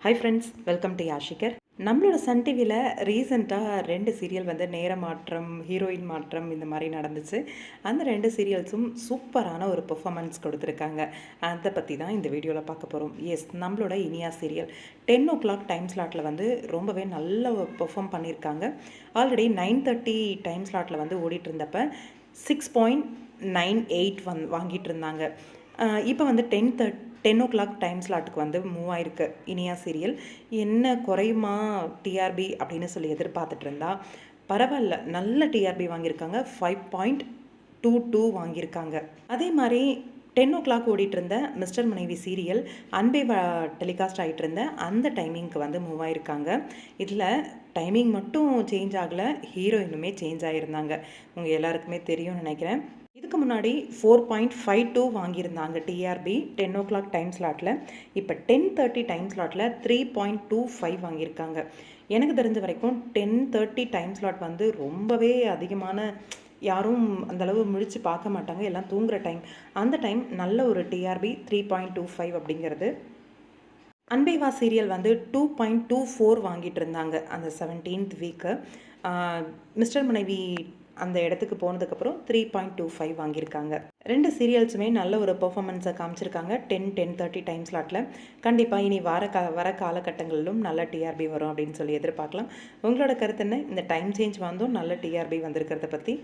Hi friends, welcome to யாஷிகர். நம்மளோட Sun டிவியில் ரீசெண்டாக 2 சீரியல் வந்து நேர மாற்றம், ஹீரோயின் மாற்றம் இந்த மாதிரி நடந்துச்சு. அந்த 2 சீரியல்ஸும் சூப்பரான ஒரு பெர்ஃபார்மன்ஸ் கொடுத்துருக்காங்க. அதை பற்றி தான் இந்த வீடியோவில் பார்க்க போகிறோம். எஸ், நம்மளோட இனியா சீரியல் 10 o'clock டைம் ஸ்லாட்டில் வந்து ரொம்பவே நல்ல பெர்ஃபார்ம் பண்ணியிருக்காங்க. ஆல்ரெடி 9:30 டைம் ஸ்லாட்டில் வந்து ஓடிட்டு இருந்தப்போ 6.98 வாங்கிட்டு இருந்தாங்க. இப்போ வந்து 10 o'clock டைம் ஸ்லாட்டுக்கு வந்து மூவ் ஆயிருக்கு இனியா சீரியல். என்ன குறையுமா டிஆர்பி அப்படின்னு சொல்லி எதிர்பார்த்துட்டு இருந்தா பரவாயில்ல, நல்ல டிஆர்பி வாங்கியிருக்காங்க. 5.22 வாங்கியிருக்காங்க. அதே மாதிரி 10 o'clock ஓடிட்டு இருந்த மிஸ்டர் மனைவி சீரியல் அன்பே டெலிகாஸ்ட் ஆகிட்டு இருந்த அந்த டைமிங்க்கு வந்து மூவ் ஆயிருக்காங்க. இதில் டைமிங் மட்டும் சேஞ்ச் ஆகலை, ஹீரோயினுமே சேஞ்ச் ஆகியிருந்தாங்க. உங்கள் எல்லாருக்குமே தெரியும்னு நினைக்கிறேன். இதுக்கு முன்னாடி 4.52 வாங்கியிருந்தாங்க டிஆர்பி 10 o'clock டைம் ஸ்லாட்டில். இப்போ 10:30 டைம் ஸ்லாட்டில் 3.25 வாங்கியிருக்காங்க. எனக்கு தெரிஞ்ச வரைக்கும் 10:30 டைம் ஸ்லாட் வந்து ரொம்பவே அதிகமான, யாரும் அந்தளவு முழித்து பார்க்க மாட்டாங்க, எல்லாம் தூங்குகிற டைம். அந்த டைம் நல்ல ஒரு டிஆர்பி 3.25 அப்படிங்கிறது. அன்பேவா சீரியல் வந்து 2.24 வாங்கிட்டு இருந்தாங்க அந்த 17th வீக்கு. மிஸ்டர் மனைவி அந்த இடத்துக்கு போனதுக்கப்புறம் 3.25 வாங்கியிருக்காங்க. 2 சீரியல்ஸுமே நல்ல ஒரு பெர்ஃபார்மன்ஸை காமிச்சிருக்காங்க 10-10:30 டைம் ஸ்லாட்டில். கண்டிப்பாக இனி வர காலகட்டங்களிலும் நல்ல டிஆர்பி வரும் அப்படின்னு சொல்லி எதிர்பார்க்கலாம். உங்களோட கருத்து என்ன? இந்த டைம் சேஞ்ச் வந்தும் நல்ல டிஆர்பி வந்திருக்கிறத பற்றி?